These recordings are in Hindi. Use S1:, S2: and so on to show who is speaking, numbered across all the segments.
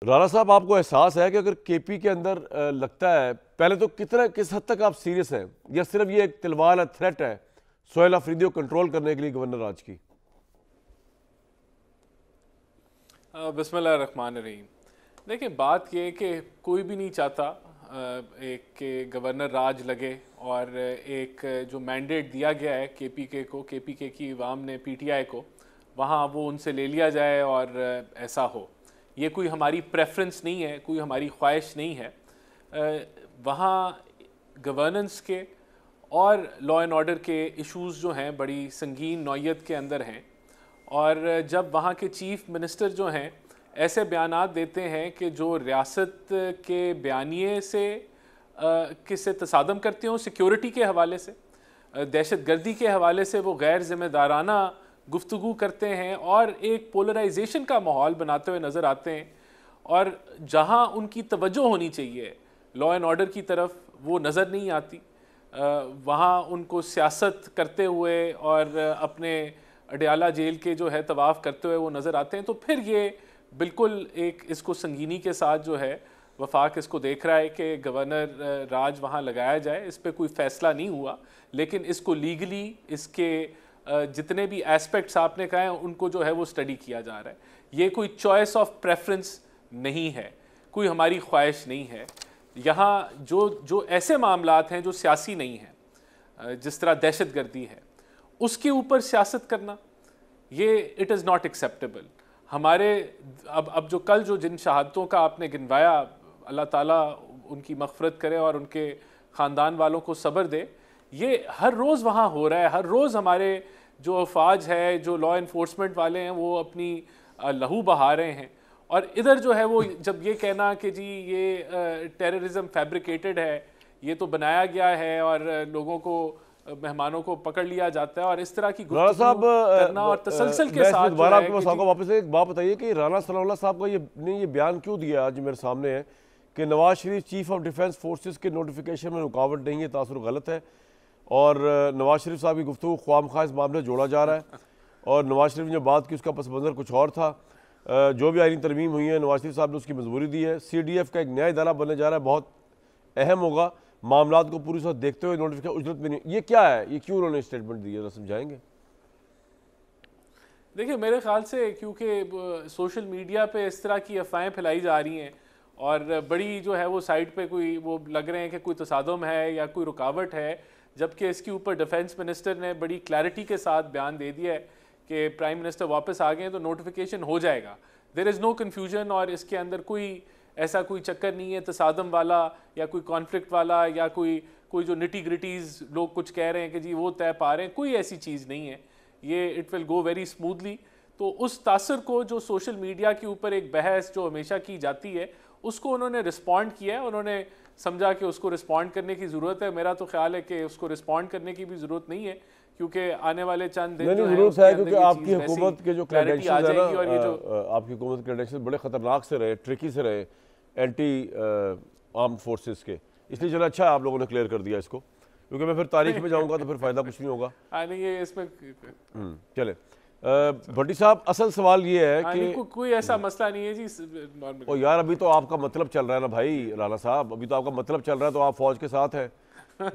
S1: राणा साहब, आपको एहसास है कि अगर केपी के अंदर लगता है, पहले तो किस हद तक आप सीरियस हैं, या सिर्फ ये एक तलवार है, थ्रेट है सोहेल अफरीदी को कंट्रोल करने के लिए गवर्नर राज की?
S2: बिस्मिल्लाह रहमान रहीम। देखिए, बात ये कि कोई भी नहीं चाहता एक के गवर्नर राज लगे, और एक जो मैंडेट दिया गया है केपीके की अवाम ने पीटीआई को, वहाँ वो उनसे ले लिया जाए और ऐसा हो। ये कोई हमारी प्रेफरेंस नहीं है, कोई हमारी ख्वाहिश नहीं है। वहाँ गवर्नेंस के और लॉ एंड ऑर्डर के इश्यूज़ जो हैं बड़ी संगीन नौयत के अंदर हैं, और जब वहाँ के चीफ मिनिस्टर जो हैं ऐसे बयानात देते हैं कि जो रियासत के बयानिए से किससे तसादम करते हों, सिक्योरिटी के हवाले से, दहशतगर्दी के हवाले से वो गैर ज़िम्मेदाराना गुफ्तगू करते हैं और एक पोलराइजेशन का माहौल बनाते हुए नज़र आते हैं, और जहाँ उनकी तवज्जो होनी चाहिए लॉ एंड ऑर्डर की तरफ वो नज़र नहीं आती। वहाँ उनको सियासत करते हुए और अपने अडयाला जेल के जो है तवाफ़ करते हुए वो नज़र आते हैं। तो फिर ये बिल्कुल एक इसको संगीनी के साथ जो है वफाक इसको देख रहा है कि गवर्नर राज वहाँ लगाया जाए। इस पर कोई फ़ैसला नहीं हुआ, लेकिन इसको लीगली इसके जितने भी एस्पेक्ट्स आपने कहे उनको जो है वो स्टडी किया जा रहा है। ये कोई चॉइस ऑफ प्रेफरेंस नहीं है, कोई हमारी ख्वाहिश नहीं है। यहाँ जो ऐसे मामलात हैं जो सियासी नहीं हैं, जिस तरह दहशतगर्दी है, उसके ऊपर सियासत करना, ये इट इज़ नॉट एक्सेप्टेबल। हमारे अब जो कल जो जिन शहादतों का आपने गिनवाया, अल्लाह ताला उनकी मग़फ़िरत करे और उनके ख़ानदान वालों को सब्र दे, ये हर रोज़ वहाँ हो रहा है। हर रोज़ हमारे जो अफवाज है, जो लॉ इन्फोर्समेंट वाले हैं, वो अपनी लहू बहा रहे हैं, और इधर जो है वो जब ये कहना कि जी ये टेररिज्म फैब्रिकेटेड है, ये तो बनाया गया है, और लोगों को मेहमानों को पकड़ लिया जाता है, और इस तरह की
S1: राणा साहब
S2: करना और तसलसल के साथ
S1: दोबारा आपके पास वापस एक बात बताइए कि राणा सनाउल्लाह साहब का ये बयान क्यों दिया आज मेरे सामने है कि Nawaz Sharif chief of defence forces के नोटिफिकेशन में रुकावट नहीं है, तासुर गलत है, और नवाज शरीफ साहब की गुफ्तगू ख्वामखा इस मामले जोड़ा जा रहा है, और नवाज शरीफ ने जो बात की उसका पस मंज़र कुछ और था। जो भी आईनी तरमीम हुई है, नवाज शरीफ साहब ने उसकी मंजूरी दी है। CDF का एक नया इदारा बनने जा रहा है, बहुत अहम होगा, मामलात को पूरी तरह देखते हुए, नोटिफिकेशन उजरत में नहीं। ये क्या है, ये क्यों उन्होंने स्टेटमेंट दी है, समझाएंगे?
S2: देखिए, मेरे ख्याल से क्योंकि सोशल मीडिया पे इस तरह की अफवाहें फैलाई जा रही हैं, और बड़ी जो है वो साइड पे कोई वो लग रहे हैं कि कोई तसादम है या कोई रुकावट है, जबकि इसके ऊपर डिफेंस मिनिस्टर ने बड़ी क्लैरिटी के साथ बयान दे दिया है कि प्राइम मिनिस्टर वापस आ गए तो नोटिफिकेशन हो जाएगा। देयर इज़ नो कन्फ्यूजन, और इसके अंदर ऐसा कोई चक्कर नहीं है तसादम वाला या कोई कॉन्फ्लिक्ट वाला, या कोई जो निटी ग्रिटीज़ लोग कुछ कह रहे हैं कि जी वो तय पा रहे हैं, कोई ऐसी चीज़ नहीं है। ये it will go very smoothly. तो उस तासर को जो सोशल मीडिया के ऊपर एक बहस जो हमेशा की जाती है, उसको उन्होंने रिस्पॉन्ड किया है। उन्होंने समझा कि उसको रिस्पॉन्ड करने की ज़रूरत है। मेरा तो ख्याल है कि उसको रिस्पॉन्ड करने की भी ज़रूरत नहीं है, क्योंकि आने वाले चंद दिन
S1: ज़रूरत है, क्योंकि आपकी हुकूमत के जो क्रेडेंशियल्स है ना,
S2: और ये जो
S1: आपकी हुकूमत के क्रेडेंशियल्स बड़े ख़तरनाक से रहे, ट्रिकी से रहे एंटी आर्म्ड फोर्सेस के, इसलिए चलो अच्छा आप लोगों ने क्लियर कर दिया इसको, क्योंकि मैं फिर तारीख में जाऊंगा तो फिर फ़ायदा कुछ नहीं होगा।
S2: नहीं, ये इसमें
S1: चले भट्टी साहब, असल सवाल ये है कि
S2: कोई ऐसा मसला नहीं है जी।
S1: ओ यार, अभी तो आपका मतलब चल रहा है ना भाई राणा साहब, अभी तो आपका मतलब चल रहा है, तो आप फौज के साथ हैं।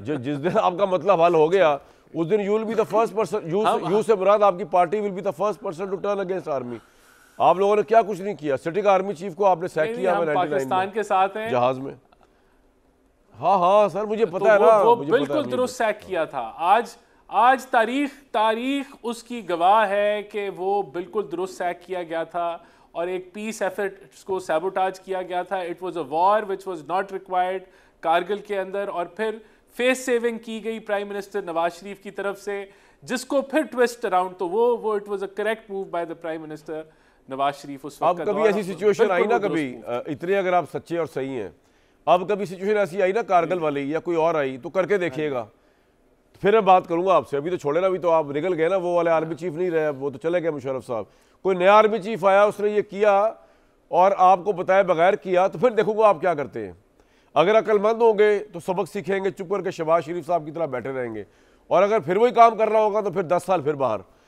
S1: जिस दिन आपका मतलब हल हो गया, उस दिन you will be the first person, you से मुराद आपकी party will be the first person to turn against army. आप लोगों ने क्या कुछ नहीं किया, स्टैटिक आर्मी चीफ को आपने सैक किया
S2: पाकिस्तान के साथ हैं
S1: जहाज में। हाँ सर, मुझे पता है ना,
S2: वो बिल्कुल दुरुस्त सैक किया था। आज तारीख उसकी गवाह है कि वो बिल्कुल दुरुस्त सैक किया गया था, और एक पीस एफर्ट्स को सैबोटाज किया गया था। It was a war which was not required Kargil के अंदर, और फिर फेस सेविंग की गई प्राइम मिनिस्टर नवाज शरीफ की तरफ से, जिसको फिर ट्विस्ट अराउंड, तो वो it was a correct move by the prime minister Nawaz Sharif उस वक्त।
S1: अब कभी ऐसी सिचुएशन आई ना, कभी इतने अगर आप सच्चे और सही हैं, अब कभी सिचुएशन ऐसी आई ना कारगिल वाली या कोई और आई, तो करके देखिएगा, फिर मैं बात करूंगा आपसे। अभी तो छोड़े ना, अभी तो आप निकल गए ना, वो वाले आर्मी चीफ नहीं रहे, वो तो चले गए मुशर्रफ साहब। कोई नया आर्मी चीफ आया, उसने ये किया और आपको बताए बगैर किया, तो फिर देखूंगा आप क्या करते हैं। अगर अक्लमंद होंगे तो सबक सीखेंगे, चुप करके शहबाज शरीफ साहब की तरह बैठे रहेंगे, और अगर फिर वही काम करना होगा तो फिर 10 साल फिर बाहर।